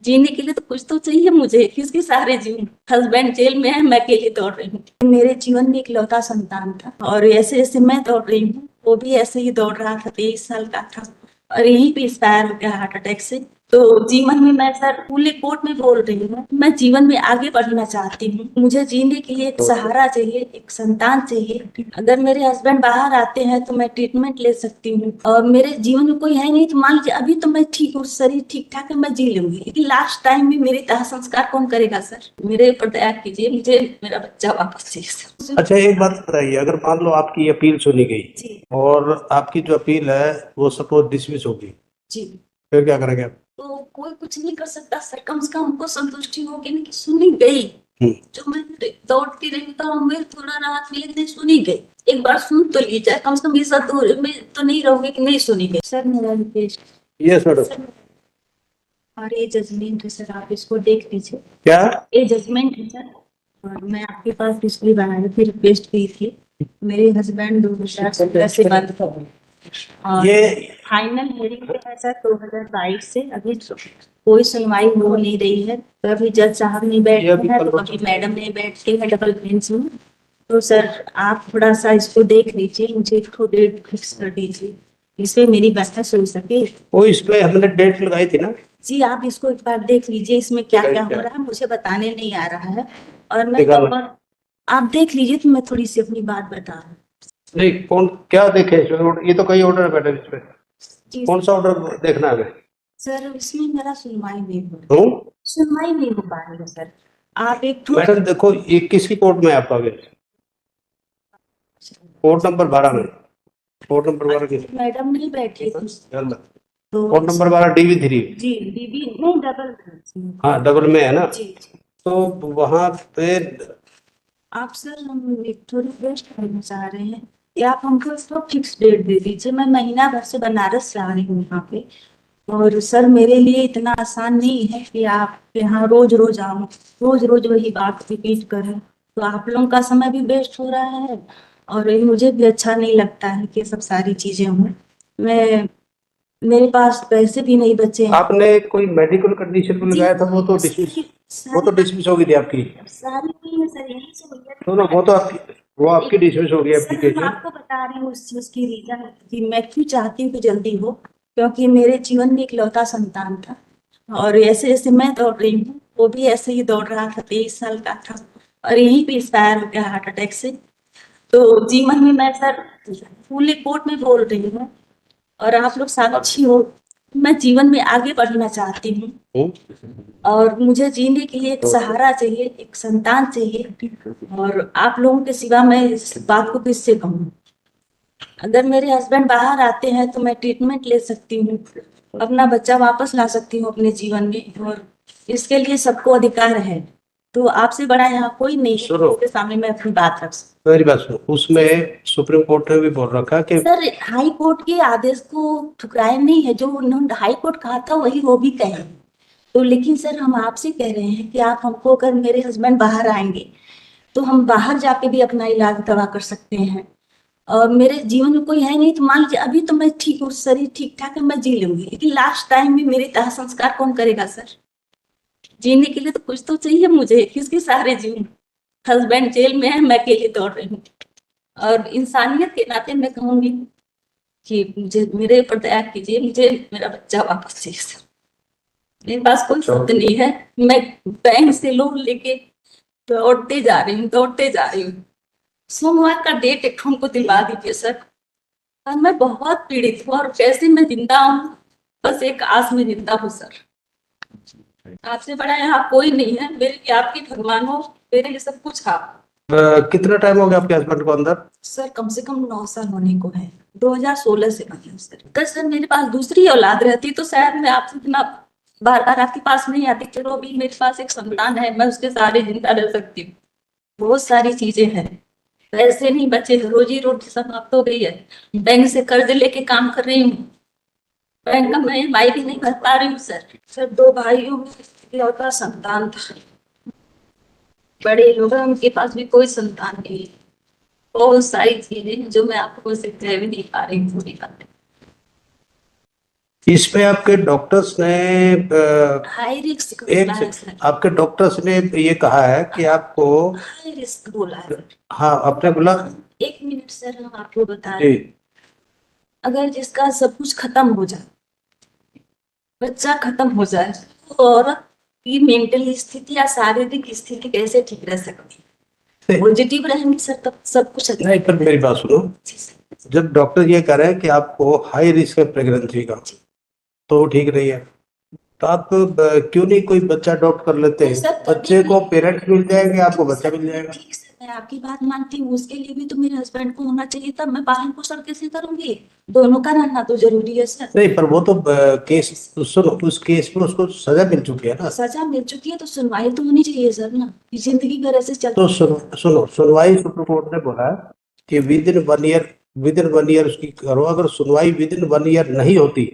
जीने के लिए तो कुछ तो चाहिए मुझे, किसके सहारे जीऊं? हस्बैंड जेल में है, मैं अकेले दौड़ रही हूँ। मेरे जीवन में इकलौता संतान था और ऐसे जैसे मैं दौड़ रही हूँ वो भी ऐसे ही दौड़ रहा था, 23 साल का था और यहीं पे एक्सपायर हो गया हार्ट अटैक से। तो जीवन में मैं सर फुली कोर्ट में बोल रही हूँ, मैं जीवन में आगे बढ़ना चाहती हूँ। मुझे जीने के लिए एक सहारा चाहिए, एक संतान चाहिए। अगर मेरे हस्बैंड बाहर आते हैं तो मैं ट्रीटमेंट ले सकती हूँ और मेरे जीवन में कोई है नहीं तो मान लीजिए अभी तो मैं ठीक हूँ, शरीर ठीक ठाक है, मैं जी लूंगी, लेकिन लास्ट टाइम में मेरे दाह संस्कार कौन करेगा सर? मेरे ऊपर दया कीजिए, मुझे मेरा बच्चा वापस चाहिए सर। अच्छा, एक बात बताइए, अगर मान लो आपकी अपील सुनी गई जी। और आपकी जो अपील है वो सपोज डिसमिस होगी, जी। फिर क्या करेंगे आप? तो कोई कुछ नहीं कर सकता सर, कम से कम हमको संतुष्टि होगी नहीं कि सुनी गई। हम्म। जो मैं दौड़ती रही तो हमें थोड़ा राहत मिली कि नहीं सुनी गई। एक बार सुन तो ली जाए, कम से कम इस दूर में तो नहीं रहोगे कि नहीं सुनी गई। सर मेरा रिक्वेस्ट यस मैडम। सर, और ये जजमेंट है सर, आप इसको देख लीजिए। क्या? ये जजमेंट है सर, और मैं आपके पास पिछली बार फिर रिक्वेस्ट की थी। मेरे हस्बैंड 2017 से बंद था और ये फाइनल हियरिंग पे है सर 2022 से, अभी कोई सुनवाई हो नहीं रही है। कभी जज साहब नहीं बैठते हैं तो कभी मैडम नहीं बैठती है डबल बेंच में। तो सर आप थोड़ा सा इसको देख लीजिए, मुझे एक थोड़ी डेट फिक्स कर दीजिए इसमें मेरी बहस हो सके। वो इसमें हमने डेट लगाई थी ना। जी आप इसको एक बार देख लीजिए, इसमें क्या क्या हो रहा है मुझे बताने नहीं आ रहा है और मैं और आप देख लीजिए तो मैं थोड़ी सी अपनी बात बता रहा हूँ। नहीं, कौन क्या देखे इसमें? ये तो कई ऑर्डर है मैडम इसमें। जी कौन सा ऑर्डर देखना है हमें? सर, इसमें मेरा सुनवाई नहीं हो रही, हूँ? सुनवाई नहीं हो पा रही है सर। आप एक तो मैडम देखो, ये किसकी कोर्ट में है आपका केस? कोर्ट नंबर 12 में। कोर्ट नंबर 12 किस? मैडम नहीं बैठी थी तो कोर्ट नंबर 12 DV3। जी दीदी नहीं डबल। हाँ, डबल में है ना। जी जी। तो वहां पे आप सर हम एक थोड़ी रिक्वेस्ट करना चाह रहे हैं कि आप हमको इसको फिक्स डेट दे दीजिए। मैं महीना भर से बनारस जा रही हूँ यहाँ पे और सर मेरे लिए इतना आसान नहीं है कि आप यहाँ रोज रोज आऊँ, रोज रोज वही बात रिपीट करें। तो आप लोगों का समय भी वेस्ट हो रहा है और ये मुझे भी अच्छा नहीं लगता है कि सब सारी चीजें हों। मैं मेरे पास पैसे भी नहीं बचे हैं। आपने कोई मेडिकल कंडीशन को जी लगाया था, वो तो डिसमिस, सारी वो तो सारी डिसमिस हो गई थी आपकी। सारी नहीं है सर, यही से भैया तो वो तो आपकी, वो आपकी डिसमिस हो गई सर हम एप्लीकेशन। आपको बता रहे हैं उस चीज की रीजन कि मैं क्यों चाहती हूँ कि जल्दी हो, क्योंकि मेरे जीवन में इकलौता संतान था और ऐसे जैसे मैं दौड़ रही हूँ वो भी ऐसे ही दौड़ रहा था, 23 साल का था और यहीं पे एक्सपायर हो गया हार्ट अटैक से। तो जीवन में मैं सर फुली कोर्ट में बोल रही हूँ और आप लोग साक्षी हो, मैं जीवन में आगे बढ़ना चाहती हूँ और मुझे जीने के लिए एक सहारा चाहिए, एक संतान चाहिए और आप लोगों के सिवा मैं इस बात को किससे कहूँ? अगर मेरे हस्बैंड बाहर आते हैं तो मैं ट्रीटमेंट ले सकती हूँ, अपना बच्चा वापस ला सकती हूँ अपने जीवन में और इसके लिए सबको अधिकार है। तो आपसे बड़ा यहाँ कोई नहीं है सुनो, जिसके सामने मैं अपनी बात रख सकूँ। मेरी बात सुनो, उसमें सुप्रीम कोर्ट ने भी बोल रखा कि सर हाई कोर्ट के आदेश को ठुकराए नहीं है, जो उन्होंने हाई कोर्ट कहा था वही वो भी कहे। तो लेकिन सर हम आपसे कह रहे हैं कि आप हमको, अगर मेरे हस्बैंड बाहर आएंगे तो हम बाहर जाके भी अपना इलाज दवा कर सकते हैं और मेरे जीवन में कोई है नहीं तो मान लीजिए अभी तो मैं ठीक हूँ, शरीर ठीक ठाक है, मैं जी लूंगी, लेकिन लास्ट टाइम में मेरे दाह संस्कार कौन करेगा सर? जीने के लिए तो कुछ तो चाहिए मुझे, किसके सहारे जीऊं? हस्बैंड जेल में है, मैं अकेले दौड़ रही हूँ और इंसानियत के नाते मैं कहूंगी कि मुझे मेरे ऊपर दया कीजिए, मुझे मेरा बच्चा वापस चाहिए सर। मेरे पास कोई शब्द नहीं है, मैं बैंक से लोन लेके दौड़ते जा रही हूँ, दौड़ते जा रही हूँ। सोमवार का डेट एक हमको दिलवा दीजिए सर। और मैं बहुत पीड़ित हूँ और कैसे मैं जिंदा हूँ, बस एक आस में जिंदा हूँ सर। आपसे बड़ा यहाँ कोई नहीं है, मेरे लिए आपकी भगवान हो, मेरे लिए सब कुछ आप। कितना टाइम हो गया आपके हस्बैंड को अंदर? सर कम से कम 9 साल होने को है, 2016 से बनी हूँ सर। अगर सर मेरे पास दूसरी औलाद रहती तो शायद मैं आपसे इतना बार बार आपके पास नहीं आती। चलो अभी मेरे पास एक संतान है, मैं उसके सहारे जिंदा रह सकती हूँ। बहुत सारी चीजें हैं, पैसे नहीं बचे, रोजी रोटी समाप्त हो गई है, बैंक से कर्ज लेके काम कर रही हूँ, बैंक का मैं ईएमआई भी नहीं भर पा रही हूँ सर। सर दो भाइयों में इकलौता संतान था, बड़े लोग हैं उनके पास भी कोई संतान नहीं है। बहुत सारी चीजें हैं जो मैं आपको से कह भी नहीं पा रही हूँ पूरी बातें। इसमें आपके डॉक्टर्स ने हाई रिस्क एक बोला है सर, आपके डॉक्टर्स ने ये कहा है कि आपको, हाई रिस्क बोला है सर। हाँ आपने बोला 1 मिनट सर, हम आपको बता रहे जी, हैं। अगर जिसका सब कुछ खत्म हो जाए, बच्चा खत्म हो जाए, तो औरत की मेंटल स्थिति या शारीरिक स्थिति कैसे ठीक रह सकती है? नहीं पॉजिटिव रहेंगे सर तब सब कुछ अच्छा नहीं, पर मेरी बात सुनो, जी सर। जब डॉक्टर ये कह रहे हैं कि आपको हाई रिस्क है प्रेगनेंसी का, तो ठीक नहीं है, तो आप क्यों नहीं कोई बच्चा अडॉप्ट कर लेते नहीं हैं? सर, तभी बच्चे को नहीं। पेरेंट्स मिल जाएंगे, आपको बच्चा मिल जाएगा। ठीक सर, मैं आपकी बात मानती हूँ, उसके लिए भी तो मेरे हस्बैंड को होना चाहिए, तब मैं पालन पोषण कैसे करूंगी? दोनों का रहना तो जरूरी है सर। नहीं, पर वो तो केस, सुनो, उस केस में उसको सजा मिल चुकी है ना। सजा मिल चुकी है तो सुनवाई तो होनी चाहिए सर ना, कि जिंदगी भर ऐसे तो चलती सुनो, सुनवाई सुप्रीम कोर्ट ने बोला है कि विद इन 1 ईयर उसकी करो। अगर सुनवाई विद इन 1 ईयर नहीं होती,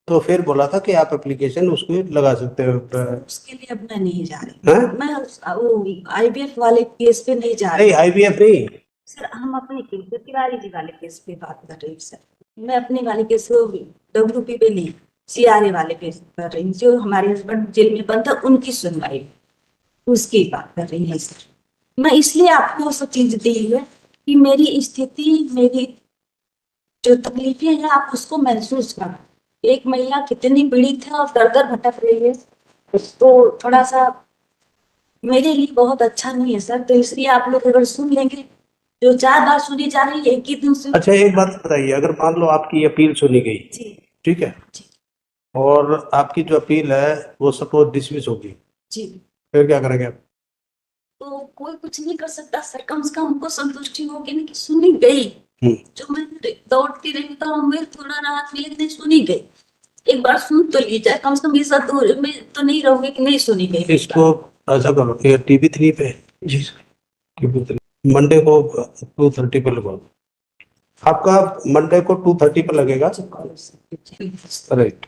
तो फिर बोला था कि आप एप्लीकेशन उसको लगा सकते हो। उसके लिए अब मैं नहीं जा रही, हैं? मैं वो आईवीएफ वाले केस पे नहीं जा रही नहीं, आईवीएफ नहीं, सर। हम अपने केस पे, तिवारी जी वाले केस पे बात कर रही हूँ सर। मैं अपने वाले केस को डब्ल्यूपी पे नहीं, सीआरए वाले केस कर रही हूँ, जो हमारे हस्बैंड जेल में बंद था उनकी सुनवाई, उसकी बात कर रही है सर। मैं इसलिए आपको सब चीज दी है कि मेरी स्थिति, मेरी जो तकलीफें हैं आप उसको महसूस करो। एक महिला कितनी पीड़ित है और दर दर भटक रही है, तो थोड़ा सा मेरे लिए बहुत अच्छा नहीं है सर। तो इसलिए आप लोग अगर सुन लेंगे, जो 4 बार सुनी जा रही है, एक ही दिन सुन। अच्छा एक बात बताइए, अगर मान लो आपकी अपील सुनी गई, जी ठीक है, जी और आपकी जो अपील है वो सपोज डिसमिस होगी, जी, फिर क्या करेंगे आप? तो कोई कुछ नहीं कर सकता सर। कम से कम हमको संतुष्टि होगी ना कि सुनी गई। हम्म, जो मैं दौड़ती रही तो हमें थोड़ा राहत मिली कि नहीं सुनी गई। एक बार सुन तो ली जाए, कम से कम इस दूर में तो नहीं रहोगे कि नहीं सुनी गई मेरी इसको बात। ऐसा करो, ये टीवी 3 पे, जी टीवी 3 मंडे को 2:30 पे लगाओ। आपका मंडे को 2:30 पे लगेगा, जी, कॉल से। राइट?